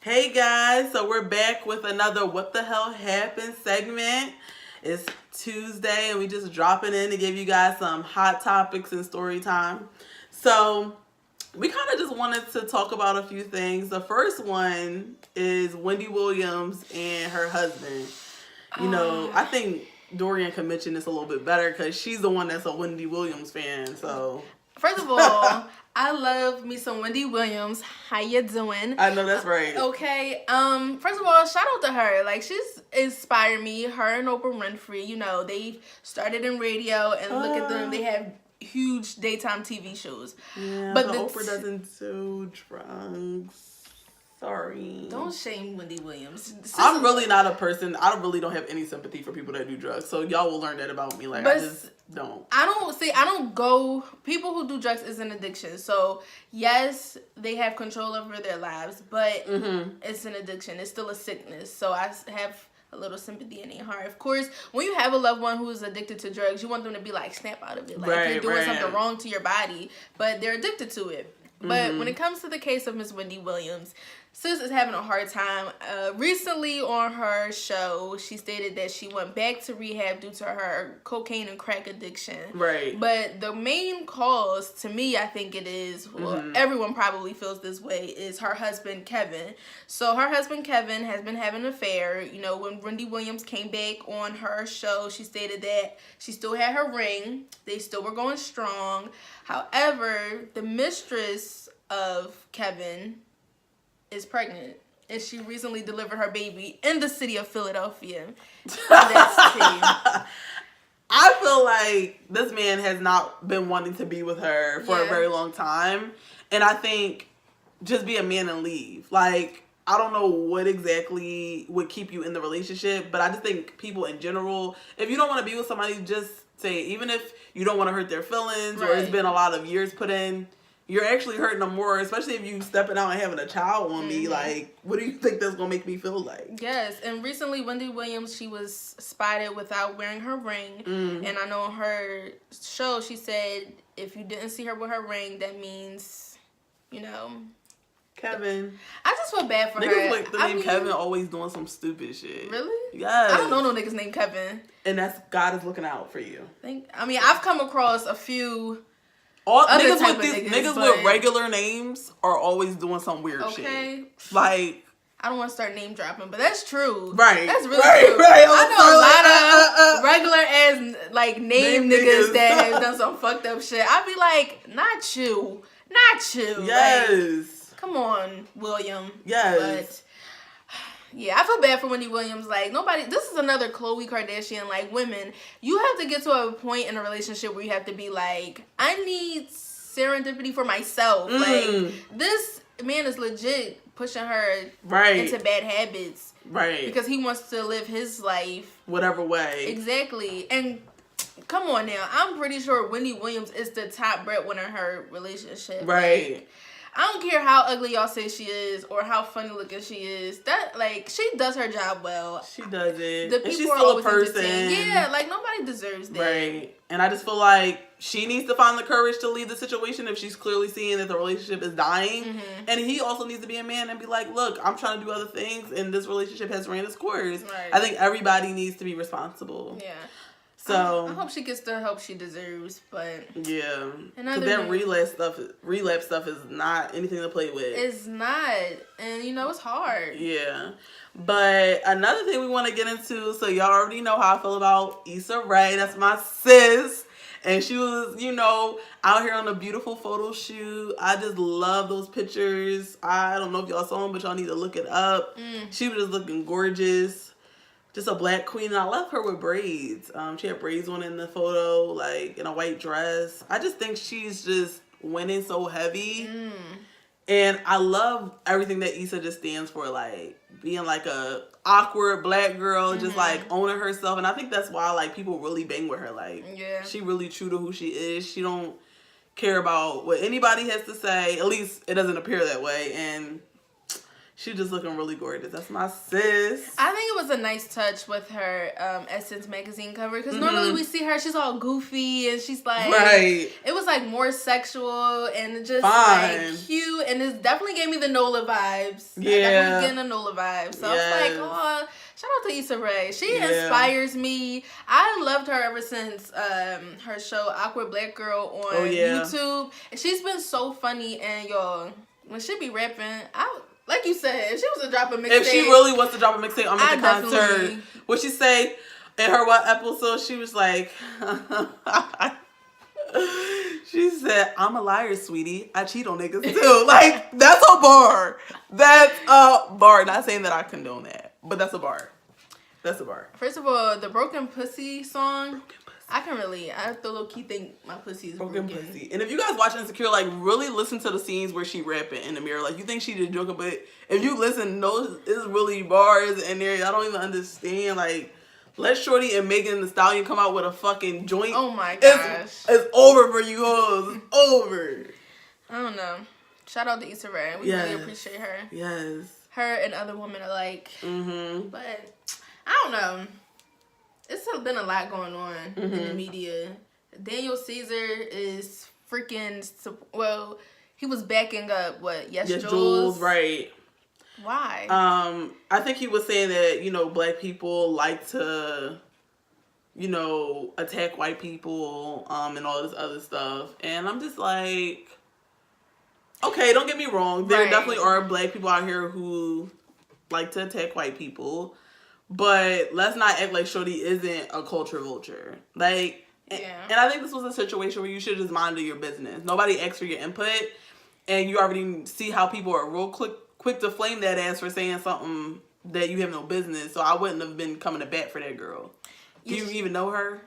Hey guys, so we're back with another What the Hell Happened segment. It's Tuesday and we just dropping in to give you guys some hot topics and story time. So we kind of just wanted to talk about a few things. The first one is Wendy Williams and her husband. I think Dorian can mention this a little bit better because she's the one that's a Wendy Williams fan. So first of all, I love me some Wendy Williams. How you doing? I know that's right. Okay. First of all, shout out to her. Like, she's inspired me. Her and Oprah Winfrey. They started in radio, and look at them. They have huge daytime TV shows. Yeah, but Oprah doesn't do drugs. Sorry. Don't shame Wendy Williams. I'm really not a person. I really don't have any sympathy for people that do drugs. So y'all will learn that about me. Like, I just don't. People who do drugs is an addiction. So yes, they have control over their lives, but it's an addiction. It's still a sickness. So I have a little sympathy in their heart. Of course, when you have a loved one who is addicted to drugs, you want them to be like, snap out of it. Like, you're doing something wrong to your body, but they're addicted to it. But when it comes to the case of Miss Wendy Williams, sis is having a hard time. Recently on her show, she stated that she went back to rehab due to her cocaine and crack addiction. Right. But the main cause, to me, I think it is, well, everyone probably feels this way, is her husband, Kevin. So her husband, Kevin, has been having an affair. When Wendy Williams came back on her show, she stated that she still had her ring. They still were going strong. However, the mistress of Kevin is pregnant, and she recently delivered her baby in the city of Philadelphia. I feel like this man has not been wanting to be with her for a very long time, and I think just be a man and leave. Like, I don't know what exactly would keep you in the relationship, but I just think people in general, if you don't want to be with somebody, just say, even if you don't want to hurt their feelings or it's been a lot of years put in, you're actually hurting them more, especially if you stepping out and having a child on me. Like, what do you think that's going to make me feel like? Yes, and recently Wendy Williams, she was spotted without wearing her ring. And I know on her show, she said, if you didn't see her with her ring, that means, Kevin. I just feel bad for her. Niggas like the name Kevin always doing some stupid shit. Really? Yes. I don't know no niggas named Kevin. And that's, God is looking out for you. I've come across a few... Niggas with regular names are always doing some weird shit. Like, I don't want to start name dropping, but that's true. Right. That's really true. Right. I know a lot of regular ass name niggas that have done some fucked up shit. I'd be like, not you. Yes. Like, come on, William. Yes. But yeah, I feel bad for Wendy Williams. Like, nobody, this is another Khloe Kardashian. Like, women, you have to get to a point in a relationship where you have to be like, I need serendipity for myself. Like, this man is legit pushing her into bad habits. Right. Because he wants to live his life. Whatever way. Exactly. And come on now, I'm pretty sure Wendy Williams is the top breadwinner in her relationship. Right. Like, I don't care how ugly y'all say she is or how funny looking she is. That, like, she does her job well. She does it. The people and she's are still always a person. entertained. Yeah, like, nobody deserves that. Right. And I just feel like she needs to find the courage to leave the situation if she's clearly seeing that the relationship is dying. And he also needs to be a man and be like, look, I'm trying to do other things and this relationship has ran its course. Right. I think everybody needs to be responsible. Yeah. So I hope she gets the help she deserves, but yeah, because that relapse stuff is not anything to play with. It's not, and it's hard. Yeah, but another thing we want to get into, so y'all already know how I feel about Issa Rae. That's my sis, and she was, out here on a beautiful photo shoot. I just love those pictures. I don't know if y'all saw them, but y'all need to look it up. She was just looking gorgeous. Just a black queen, and I love her with braids. She had braids on in the photo, like in a white dress. I just think she's just winning so heavy. And I love everything that Issa just stands for, like being like a awkward black girl, just like owning herself. And I think that's why like people really bang with her. Like, she really true to who she is. She don't care about what anybody has to say. At least it doesn't appear that way. And She just looking really gorgeous. That's my sis. I think it was a nice touch with her Essence magazine cover because normally we see her, she's all goofy and she's like, right. It was like more sexual and just like cute, and it definitely gave me the Nola vibes. Yeah, definitely getting a Nola vibe. So I was like, oh, shout out to Issa Rae. She inspires me. I loved her ever since her show Awkward Black Girl on YouTube, and she's been so funny. And y'all, when she be rapping, like you said, if she was to drop a mixtape. If she really was to drop a mixtape, I'm at the concert. What she say in her what episode? She was like, she said, "I'm a liar, sweetie. I cheat on niggas too." Like, that's a bar. That's a bar. Not saying that I condone that, but that's a bar. That's a bar. First of all, the Broken Pussy song. I have to low key think my pussy is broken. Pussy. And if you guys watch Insecure, like really listen to the scenes where she rapping in the mirror. Like you think she just joking, but if you listen, no, it's really bars in there. I don't even understand. Like, let Shorty and Megan Thee Stallion come out with a fucking joint. Oh my gosh. It's over for you hoes. It's over. I don't know. Shout out to Issa Rae. We really appreciate her. Yes. Her and other women alike. Mm-hmm. But I don't know. It's been a lot going on in the media. Daniel Caesar is freaking, well, he was backing up, Yes Jules? Right. Why? I think he was saying that, black people like to, attack white people, and all this other stuff. And I'm just like, okay, don't get me wrong. There definitely are black people out here who like to attack white people. But let's not act like Shorty isn't a culture vulture. Like, and I think this was a situation where you should just mind your business. Nobody asked for your input, and you already see how people are real quick to flame that ass for saying something that you have no business. So I wouldn't have been coming to bat for that girl. Do you even know her?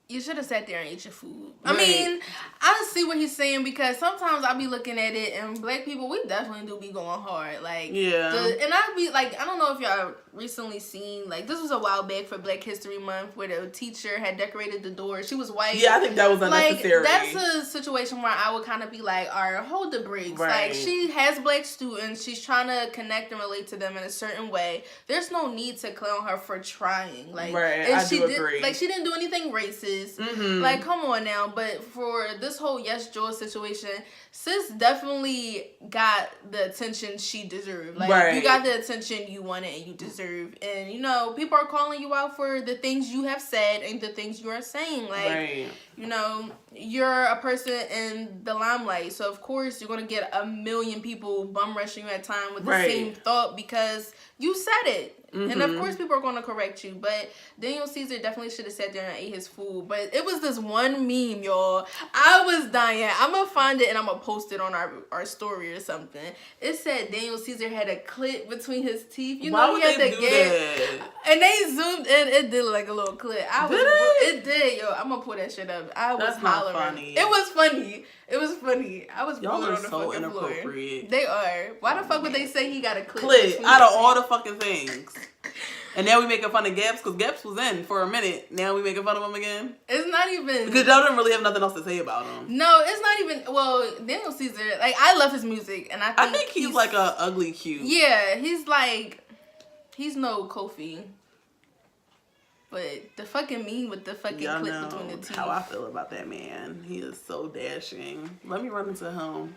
You should have sat there and ate your food. Right. I mean, I see what he's saying because sometimes I be looking at it and black people, we definitely do be going hard. Like, and I be like, I don't know if y'all recently seen, like, this was a while back for Black History Month where the teacher had decorated the door. She was white. Yeah, I think that was unnecessary. Like, that's a situation where I would kind of be like, all right, hold the brakes. Right. Like, she has black students. She's trying to connect and relate to them in a certain way. There's no need to clown her for trying. Like, right, I do agree. Like, she didn't do anything racist. Mm-hmm. Like, come on now. But for this whole Yes Jules situation, sis definitely got the attention she deserved. Like, you got the attention you wanted and you deserve. And, people are calling you out for the things you have said and the things you are saying. Like, you're a person in the limelight. So, of course, you're going to get a million people bum rushing you at time with the same thought because you said it. Mm-hmm. And of course people are going to correct you, but Daniel Caesar definitely should have sat there and ate his food. But it was this one meme, y'all. I was dying. I'm going to find it and I'm going to post it on our story or something. It said Daniel Caesar had a clit between his teeth. He had to get, and they zoomed in. It did look like a little clit. It did, yo. I'm going to pull that shit up. I was hollering. Funny. It was funny. It was funny. I was y'all on are the so fucking inappropriate. Floor. They are. Why the fuck would they say he got a clit out of all the fucking things? And now we making fun of Gaps because Gaps was in for a minute. Now we making fun of him again. It's not even because y'all didn't really have nothing else to say about him. No, it's not even. Well, Daniel Caesar, like I love his music, and I think he's like a ugly cute. Yeah, he's no Kofi. But the fucking meme with the fucking clip between the teeth. How I feel about that man. He is so dashing. Let me run into him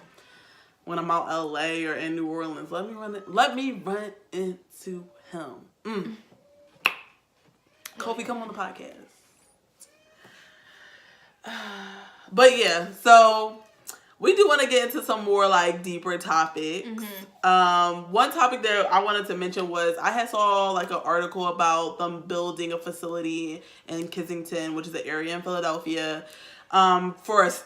when I'm out LA or in New Orleans. Let me run into him. Kofi, come on the podcast. But yeah, so we do want to get into some more like deeper topics. Mm-hmm. One topic that I wanted to mention was I had saw like an article about them building a facility in Kensington, which is an area in Philadelphia, as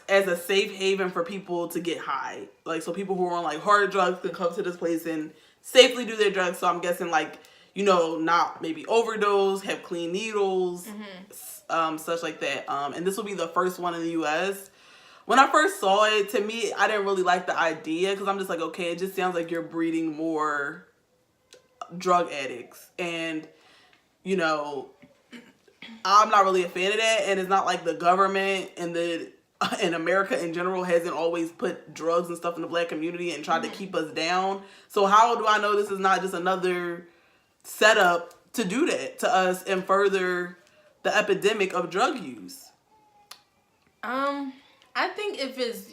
a safe haven for people to get high. Like, so people who are on like hard drugs can come to this place and safely do their drugs. So I'm guessing like, not maybe overdose, have clean needles, such like that. And this will be the first one in the U.S. When I first saw it, to me, I didn't really like the idea because I'm just like, okay, it just sounds like you're breeding more drug addicts. And, I'm not really a fan of that. And it's not like the government and the and America in general hasn't always put drugs and stuff in the black community and tried to keep us down. So how do I know this is not just another setup to do that to us and further the epidemic of drug use? I think if it's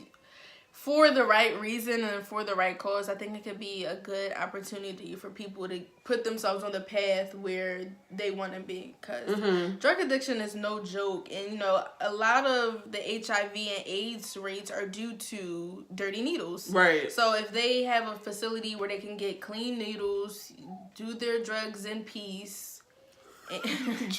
for the right reason and for the right cause, I think it could be a good opportunity for people to put themselves on the path where they want to be. Because drug addiction is no joke. And, you know, a lot of the HIV and AIDS rates are due to dirty needles. Right. So if they have a facility where they can get clean needles, do their drugs in peace.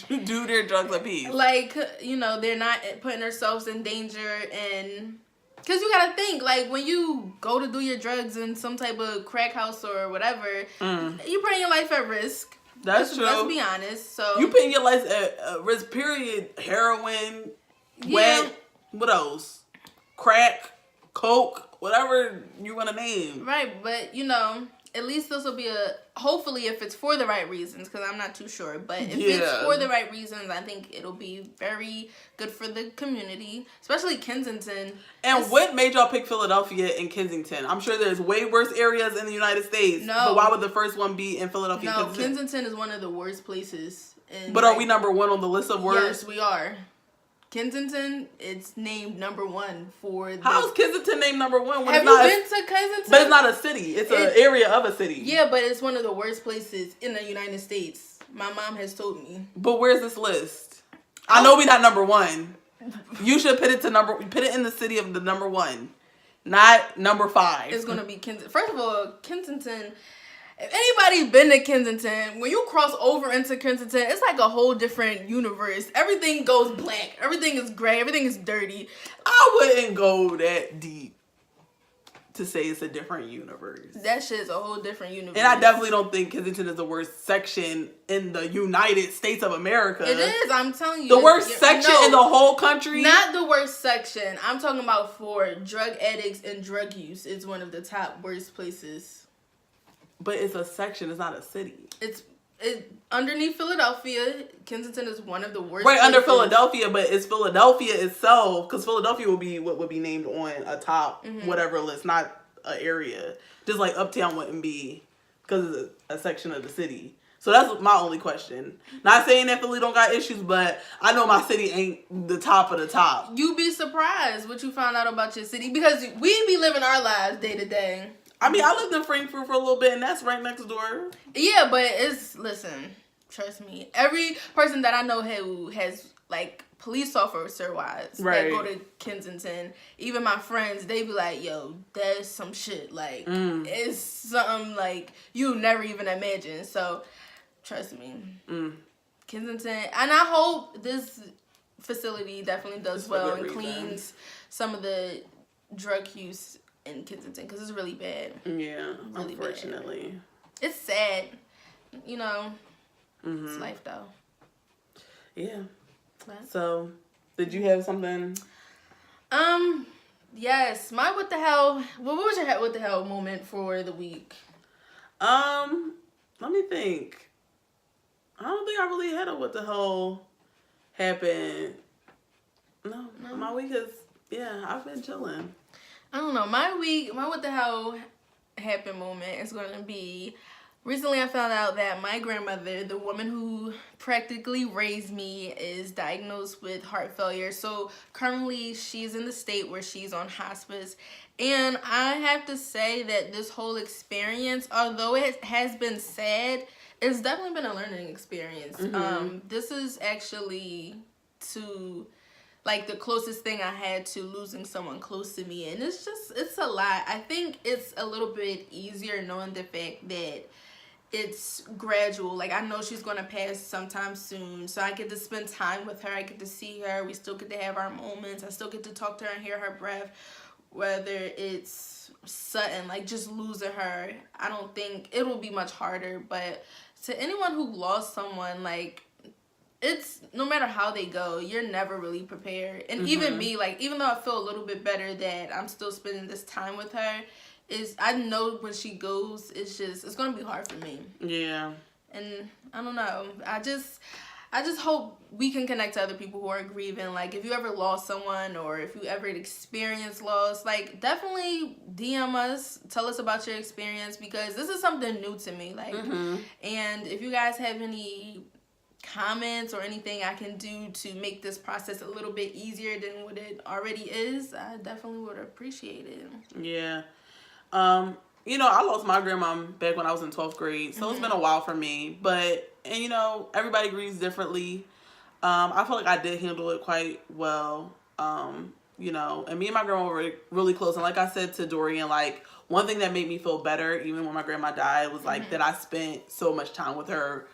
Do their drugs in peace. Like, you know, they're not putting themselves in danger and... Because you got to think, like, when you go to do your drugs in some type of crack house or whatever, you're putting your life at risk. That's true. Let's be honest. So you putting your life at risk, period. Heroin, wet, what else? Crack, coke, whatever you want to name. Right, but, you know, at least this will be hopefully if it's for the right reasons, because I'm not too sure, but if it's for the right reasons, I think it'll be very good for the community, especially Kensington. And what made y'all pick Philadelphia and Kensington? I'm sure there's way worse areas in the United States. No. But why would the first one be in Philadelphia? No, Kensington is one of the worst places. But are we number one on the list of worst? Yes, we are. Kensington, it's named number one for... How is Kensington named number one? Have you been to Kensington? But it's not a city. It's an area of a city. Yeah, but it's one of the worst places in the United States. My mom has told me. But where's this list? I know we're not number one. You should put it in the city of the number one, not number 5. It's going to be Kensington. First of all, Kensington... If anybody's been to Kensington, when you cross over into Kensington, it's like a whole different universe. Everything goes black. Everything is gray. Everything is dirty. I wouldn't go that deep to say it's a different universe. That shit's a whole different universe. And I definitely don't think Kensington is the worst section in the United States of America. It is. I'm telling you. The worst section in the whole country? Not the worst section. I'm talking about for drug addicts and drug use. It's one of the top worst places. But it's a section. It's not a city. It's underneath Philadelphia. Kensington is one of the worst. Right under Philadelphia, but it's Philadelphia itself, because Philadelphia would be what would be named on a top whatever list, not an area. Just like Uptown wouldn't be, because it's a section of the city. So that's my only question. Not saying that Philly don't got issues, but I know my city ain't the top of the top. You'd be surprised what you found out about your city, because we be living our lives day to day. I mean, I lived in Frankfurt for a little bit, and that's right next door. Yeah, but listen, trust me. Every person that I know who has, like, police officer wives that go to Kensington, even my friends, they be like, yo, that's some shit. Like, it's something, like, you never even imagine. So, trust me. Kensington. And I hope this facility definitely does well and cleans some of the drug use in Kensington, because it's really bad. Yeah, really unfortunately. Bad. It's sad. You know, it's life though. Yeah. What? So, did you have something? Yes. My what the hell? What was your what the hell moment for the week? Let me think. I don't think I really had a what the hell happened. No. My week is, I've been chilling. I don't know. My what the hell happened moment is going to be, recently I found out that my grandmother, the woman who practically raised me, is diagnosed with heart failure. So currently she's in the state where she's on hospice. And I have to say that this whole experience, although it has been sad, it's definitely been a learning experience. This is actually like the closest thing I had to losing someone close to me. And it's a lot. I think it's a little bit easier knowing the fact that it's gradual. Like, I know she's going to pass sometime soon. So I get to spend time with her. I get to see her. We still get to have our moments. I still get to talk to her and hear her breath. Whether it's sudden, like just losing her, I don't think it will be much harder. But to anyone who lost someone, like, it's no matter how they go, you're never really prepared. And even me, like, even though I feel a little bit better that I'm still spending this time with her, I know when she goes, it's gonna be hard for me. Yeah. And I don't know. I just hope we can connect to other people who are grieving. Like, if you ever lost someone or if you ever experienced loss, like, definitely DM us. Tell us about your experience, because this is something new to me. Like, and if you guys have any comments or anything I can do to make this process a little bit easier than what it already is, I definitely would appreciate it. Yeah. You know, I lost my grandma back when I was in 12th grade, so it's been a while for me. But, and you know, everybody grieves differently. I feel like I did handle it quite well. You know, and me and my grandma were really close. And like I said to Dorian, like, one thing that made me feel better, even when my grandma died, was like that I spent so much time with her.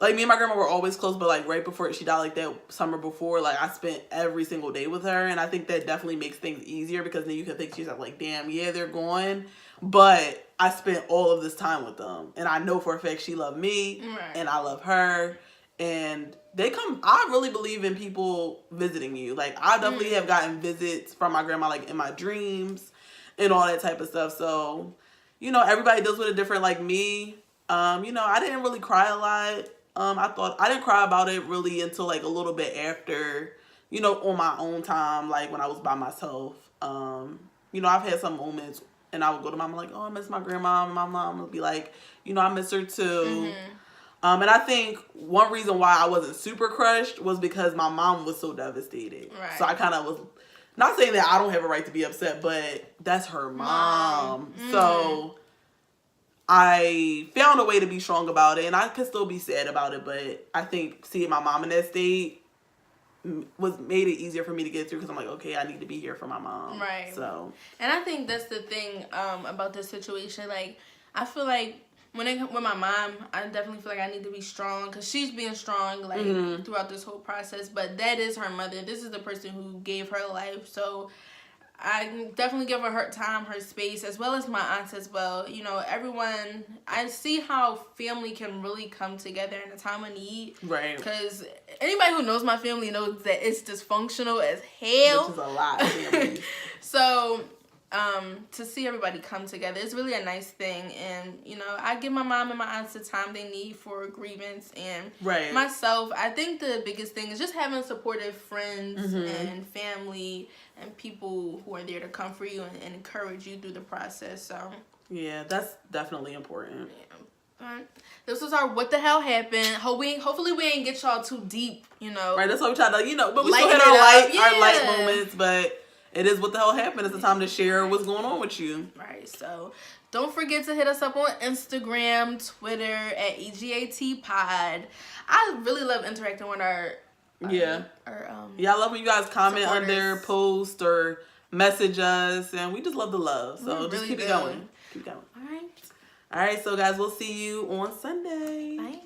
Like, me and my grandma were always close, but like right before she died, like that summer before, like I spent every single day with her. And I think that definitely makes things easier, because then you can think to yourself, like, damn, yeah, they're gone, but I spent all of this time with them. And I know for a fact she loved me, and I love her. And they come, I really believe in people visiting you. Like, I definitely have gotten visits from my grandma, like in my dreams and all that type of stuff. So, you know, everybody deals with it different. Like me, you know, I didn't really cry a lot. I didn't cry about it really until like a little bit after, you know, on my own time, like when I was by myself. You know, I've had some moments, and I would go to mom like, oh, I miss my grandma. And my mom would be like, you know, I miss her too. And I think one reason why I wasn't super crushed was because my mom was so devastated. Right. So I kind of was, not saying that I don't have a right to be upset, but that's her mom. So I found a way to be strong about it, and I could still be sad about it, but I think seeing my mom in that state made it easier for me to get through, because I'm like, okay, I need to be here for my mom. Right. So, and I think that's the thing about this situation. Like, I feel like with my mom, I definitely feel like I need to be strong, because she's being strong like throughout this whole process. But that is her mother. This is the person who gave her life. So I definitely give her time, her space, as well as my aunts as well. You know, everyone, I see how family can really come together in a time of need. Right. Because anybody who knows my family knows that it's dysfunctional as hell. Which is a lot. So, to see everybody come together, it's really a nice thing. And, you know, I give my mom and my aunts the time they need for grievance. And myself, I think the biggest thing is just having supportive friends and family and people who are there to comfort you and encourage you through the process. So yeah, that's definitely important. Yeah. This was our what the hell happened. Hopefully we ain't get y'all too deep, you know. Right, that's what we try to, you know, but we still had our light moments, but it is what the hell happened. It's the time to share what's going on with you. Right, so don't forget to hit us up on Instagram, Twitter at EGAT Pod. I really love interacting with our I love when you guys comment on their post or message us, and we just love the love. So just keep it going. Keep going. All right. So guys, we'll see you on Sunday. Bye.